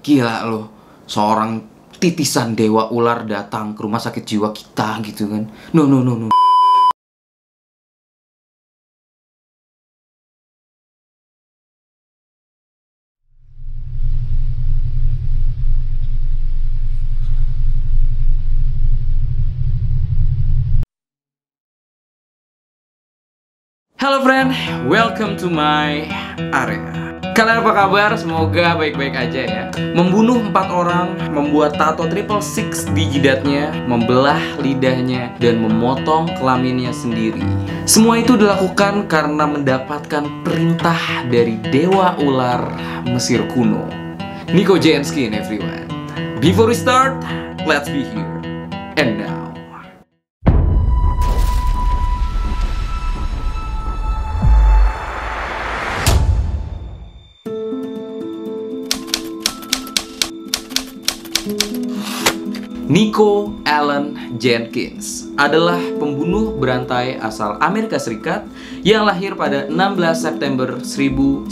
Gila loh, seorang titisan dewa ular datang ke rumah sakit jiwa kita gitu kan. No. Halo friend, welcome to my area. Kalian apa kabar? Semoga baik-baik aja ya. Membunuh 4 orang, membuat tato 666 di jidatnya, membelah lidahnya, dan memotong kelaminnya sendiri. Semua itu dilakukan karena mendapatkan perintah dari dewa ular Mesir kuno, Nico Jenskin everyone. Before we start, let's be here. And now, Nico Allen Jenkins adalah pembunuh berantai asal Amerika Serikat yang lahir pada 16 September 1986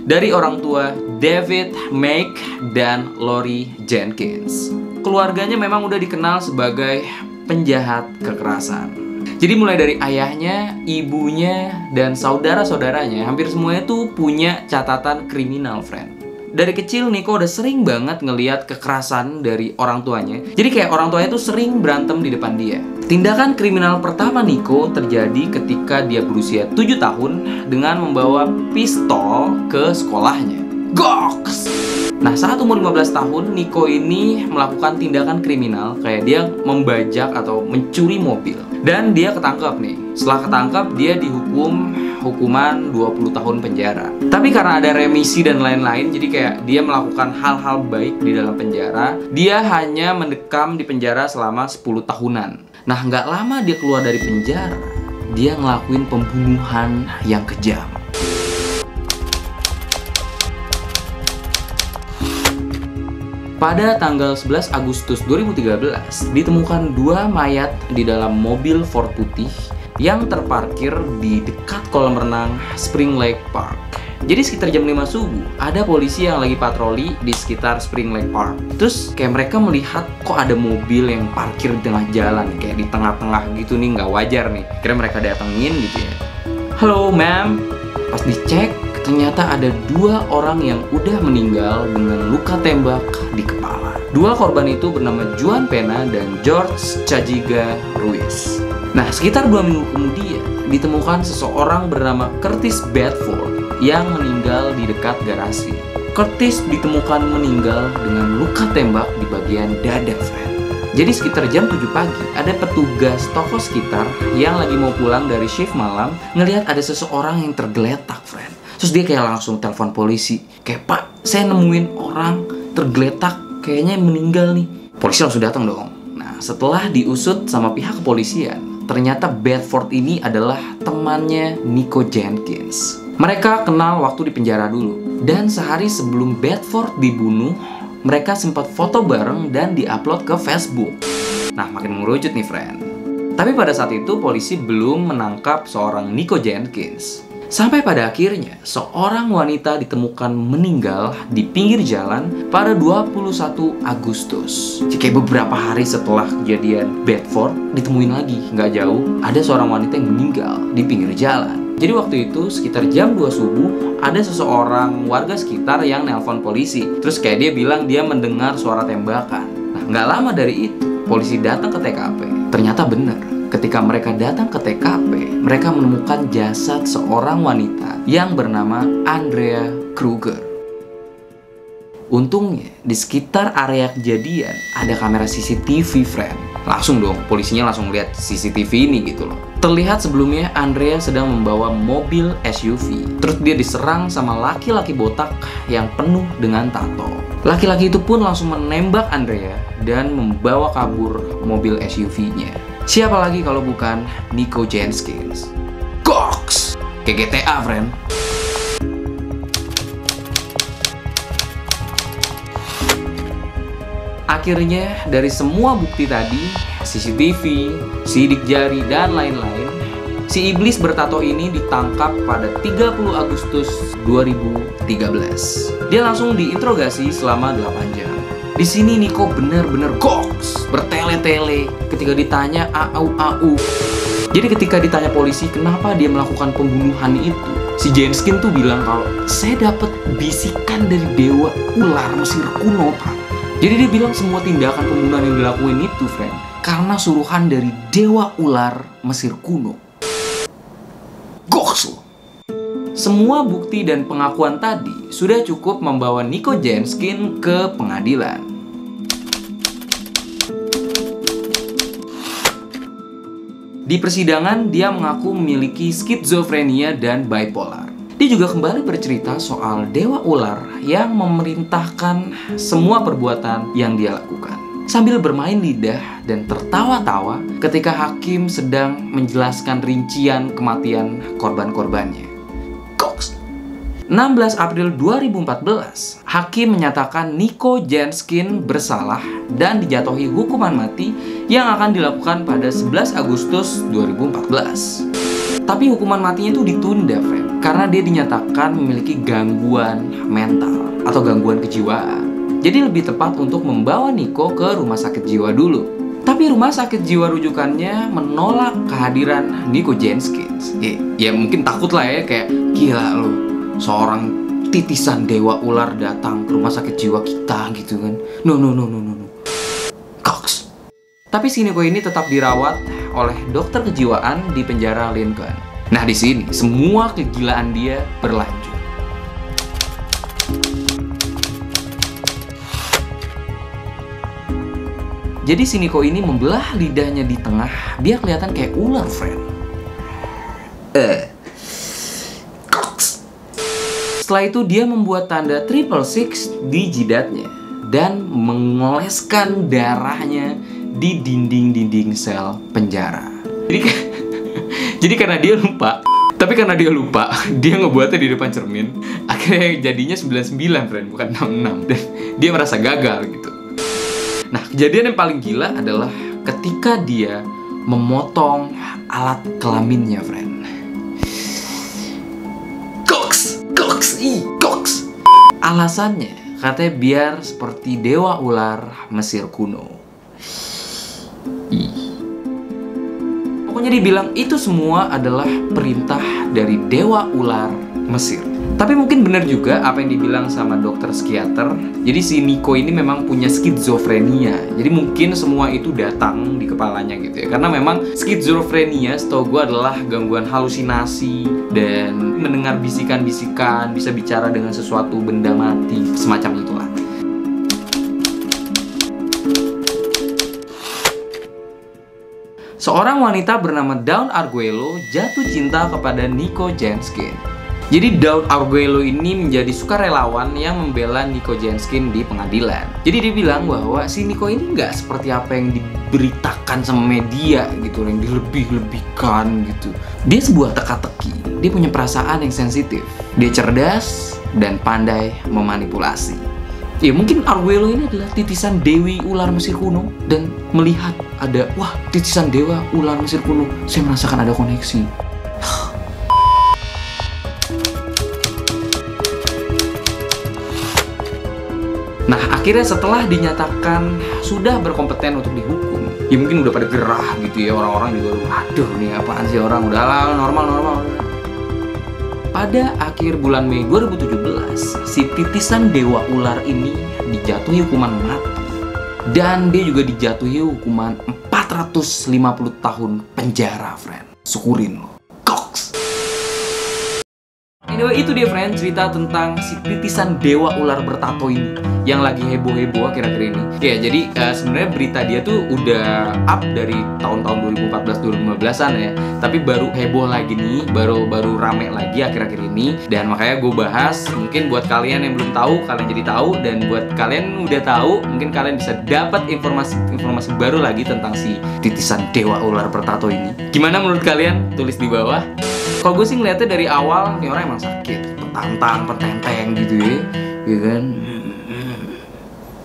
dari orang tua David, Meg, dan Lori Jenkins. Keluarganya memang udah dikenal sebagai penjahat kekerasan. Jadi mulai dari ayahnya, ibunya, dan saudara-saudaranya, hampir semuanya tuh punya catatan kriminal, friend. Dari kecil Nico udah sering banget ngeliat kekerasan dari orang tuanya. Jadi kayak orang tuanya tuh sering berantem di depan dia. Tindakan kriminal pertama Nico terjadi ketika dia berusia 7 tahun dengan membawa pistol ke sekolahnya. Goks! Nah, saat umur 15 tahun, Nico ini melakukan tindakan kriminal kayak dia membajak atau mencuri mobil. Dan dia ketangkep nih. Setelah ketangkep, dia dihukum hukuman 20 tahun penjara. Tapi karena ada remisi dan lain-lain, jadi kayak dia melakukan hal-hal baik di dalam penjara. Dia hanya mendekam di penjara selama 10 tahunan. Nah, nggak lama dia keluar dari penjara, dia ngelakuin pembunuhan yang kejam. Pada tanggal 11 Agustus 2013, ditemukan 2 mayat di dalam mobil Ford putih yang terparkir di dekat kolam renang Spring Lake Park. Jadi sekitar jam 5 subuh, ada polisi yang lagi patroli di sekitar Spring Lake Park. Terus kayak mereka melihat kok ada mobil yang parkir di tengah jalan, kayak di tengah-tengah gitu nih, nggak wajar nih. Kira mereka datengin gitu ya. Halo ma'am, pas dicek ternyata ada 2 orang yang udah meninggal dengan luka tembak di kepala. 2 korban itu bernama Juan Pena dan George Chajiga Ruiz. Nah, sekitar 2 minggu kemudian ditemukan seseorang bernama Curtis Bedford yang meninggal di dekat garasi. Curtis ditemukan meninggal dengan luka tembak di bagian dada, friend. Jadi sekitar jam 7 pagi, ada petugas toko sekitar yang lagi mau pulang dari shift malam ngelihat ada seseorang yang tergeletak, friend. Terus dia kayak langsung telepon polisi. Kayak, "Pak, saya nemuin orang tergeletak, kayaknya meninggal nih." Polisi langsung datang dong. Nah, setelah diusut sama pihak kepolisian, ternyata Bedford ini adalah temannya Nico Jenkins. Mereka kenal waktu di penjara dulu. Dan sehari sebelum Bedford dibunuh, mereka sempat foto bareng dan diupload ke Facebook. Nah, makin mengerucut nih, friend. Tapi pada saat itu polisi belum menangkap seorang Nico Jenkins. Sampai pada akhirnya, seorang wanita ditemukan meninggal di pinggir jalan pada 21 Agustus. Kayak beberapa hari setelah kejadian Bedford, ditemuin lagi, nggak jauh, ada seorang wanita yang meninggal di pinggir jalan. Jadi waktu itu, sekitar jam 2 subuh, ada seseorang warga sekitar yang nelpon polisi. Terus kayak dia bilang dia mendengar suara tembakan. Nah, nggak lama dari itu, polisi datang ke TKP. Ternyata benar. Ketika mereka datang ke TKP, mereka menemukan jasad seorang wanita yang bernama Andrea Kruger. Untungnya, di sekitar area kejadian ada kamera CCTV, friend. Langsung dong, polisinya langsung lihat CCTV ini gitu loh. Terlihat sebelumnya Andrea sedang membawa mobil SUV. Terus dia diserang sama laki-laki botak yang penuh dengan tato. Laki-laki itu pun langsung menembak Andrea dan membawa kabur mobil SUV-nya. Siapa lagi kalau bukan Nico Jenkins? Goks! Kayak GTA, friend. Akhirnya, dari semua bukti tadi, CCTV, sidik jari, dan lain-lain, Si iblis bertato ini ditangkap pada 30 Agustus 2013. Dia langsung diinterogasi selama 8 jam. Di sini Nico benar-benar goks, bertele-tele ketika ditanya au. Jadi ketika ditanya polisi kenapa dia melakukan pembunuhan itu, si Jenskin tuh bilang kalau saya dapat bisikan dari dewa ular Mesir kuno, Pak. Jadi dia bilang semua tindakan pembunuhan yang dilakuin itu, friend, karena suruhan dari dewa ular Mesir kuno. Goks loh. Semua bukti dan pengakuan tadi sudah cukup membawa Nico Jenskin ke pengadilan. Di persidangan, dia mengaku memiliki skizofrenia dan bipolar. Dia juga kembali bercerita soal dewa ular yang memerintahkan semua perbuatan yang dia lakukan. Sambil bermain lidah dan tertawa-tawa ketika hakim sedang menjelaskan rincian kematian korban-korbannya. 16 April 2014, hakim menyatakan Nico Jenskin bersalah dan dijatuhi hukuman mati yang akan dilakukan pada 11 Agustus 2014. Tapi hukuman matinya itu ditunda, friend, karena dia dinyatakan memiliki gangguan mental atau gangguan kejiwaan. Jadi lebih tepat untuk membawa Nico ke rumah sakit jiwa dulu. Tapi rumah sakit jiwa rujukannya menolak kehadiran Nico Jenskin. Ya mungkin takut lah ya, kayak gila loh, seorang titisan dewa ular datang ke rumah sakit jiwa kita gitu kan. No. Cox. Tapi si Nico ini tetap dirawat oleh dokter kejiwaan di penjara Lincoln. Nah di sini semua kegilaan dia berlanjut. Jadi si Nico ini membelah lidahnya di tengah biar kelihatan kayak ular, friend. Setelah itu dia membuat tanda 666 di jidatnya dan mengoleskan darahnya di dinding-dinding sel penjara. Jadi karena dia lupa, dia ngebuatnya di depan cermin. Akhirnya jadinya 99, friend, bukan 66. Dan dia merasa gagal gitu. Nah, kejadian yang paling gila adalah ketika dia memotong alat kelaminnya, friend. Goks. Alasannya katanya biar seperti dewa ular Mesir kuno. Pokoknya dibilang itu semua adalah perintah dari dewa ular Mesir. Tapi mungkin benar juga apa yang dibilang sama dokter psikiater. Jadi si Nico ini memang punya skizofrenia. Jadi mungkin semua itu datang di kepalanya gitu ya. Karena memang skizofrenia setahu gue adalah gangguan halusinasi dan mendengar bisikan-bisikan, bisa bicara dengan sesuatu benda mati, semacam itulah. Seorang wanita bernama Dawn Arguello jatuh cinta kepada Nico Jenskin. Jadi Dawn Arguello ini menjadi sukarelawan yang membela Nico Jenskin di pengadilan. Jadi dia bilang bahwa si Nico ini nggak seperti apa yang diberitakan sama media gitu, yang dilebih-lebihkan gitu. Dia sebuah teka-teki, dia punya perasaan yang sensitif, dia cerdas dan pandai memanipulasi. Ya mungkin Arguello ini adalah titisan dewi ular Mesir kuno dan melihat ada, wah, titisan dewa ular Mesir kuno, saya merasakan ada koneksi. Nah, akhirnya setelah dinyatakan sudah berkompeten untuk dihukum, ya mungkin udah pada gerah gitu ya, orang-orang juga, waduh nih apaan sih orang, udahlah normal. Pada akhir bulan Mei 2017, si titisan dewa ular ini dijatuhi hukuman mati. Dan dia juga dijatuhi hukuman 450 tahun penjara, friend. Syukurin lo. Cox. Anyway, itu dia, friend, cerita tentang si titisan dewa ular bertato ini yang lagi heboh-heboh akhir-akhir ini. Ya, jadi sebenarnya berita dia tuh udah up dari tahun-tahun 2014-2015an ya. Tapi baru heboh lagi nih, baru rame lagi akhir-akhir ini. Dan makanya gue bahas, mungkin buat kalian yang belum tahu, kalian jadi tahu. Dan buat kalian udah tahu, mungkin kalian bisa dapat informasi baru lagi tentang si titisan dewa ular bertato ini. Gimana menurut kalian? Tulis di bawah. Kalau gue sih ngeliatnya dari awal, nih orang emang sakit, petantang, petenteng gitu ya, gitu kan.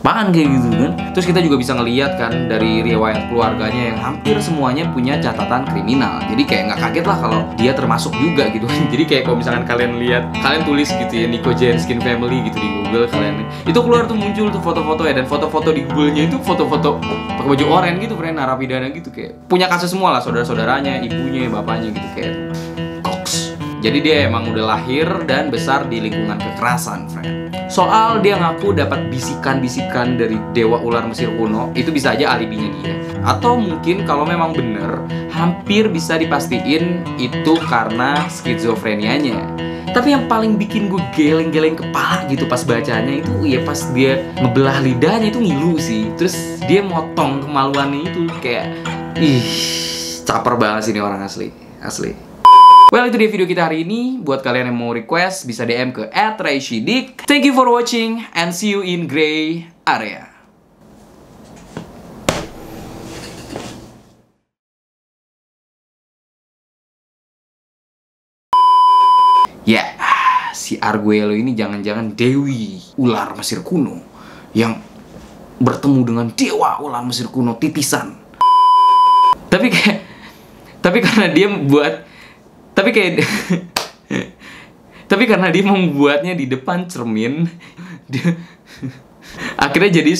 apaan kayak gitu kan. Terus kita juga bisa ngeliat kan dari riwayat keluarganya yang hampir semuanya punya catatan kriminal. Jadi kayak nggak kaget lah kalau dia termasuk juga gitu. Jadi kayak kalau misalkan kalian lihat, kalian tulis gitu ya Nico Jenskin Family gitu di Google, kalian itu keluar tuh muncul tuh foto-foto ya, dan foto-foto di Google-nya itu foto-foto pakai baju oranye gitu, friend, narapidana gitu, kayak punya kasus semua lah, saudara-saudaranya, ibunya, bapaknya gitu, kayak Cox. Jadi dia emang udah lahir dan besar di lingkungan kekerasan, friend. Soal dia ngaku dapat bisikan-bisikan dari dewa ular Mesir kuno, itu bisa aja alibinya dia. Atau mungkin kalau memang bener, hampir bisa dipastiin itu karena skizofrenianya. Tapi yang paling bikin gue geleng-geleng kepala gitu pas bacanya itu ya pas dia ngebelah lidahnya itu ngilu sih. Terus dia motong kemaluannya itu kayak, ih, caper banget sih ini orang asli. Well, itu dia video kita hari ini. Buat kalian yang mau request, bisa DM ke @raisyidik. Thank you for watching and see you in gray area. Ya, si Arguello ini jangan-jangan Dewi ular Mesir kuno yang bertemu dengan dewa ular Mesir kuno titisan. Tapi karena dia membuat, tapi karena dia membuatnya di depan cermin, akhirnya jadi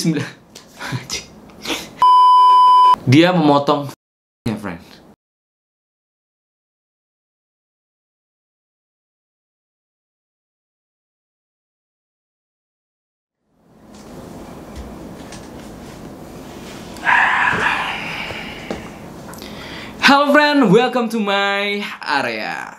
dia memotong ya, friend. Hello friend, welcome to my area.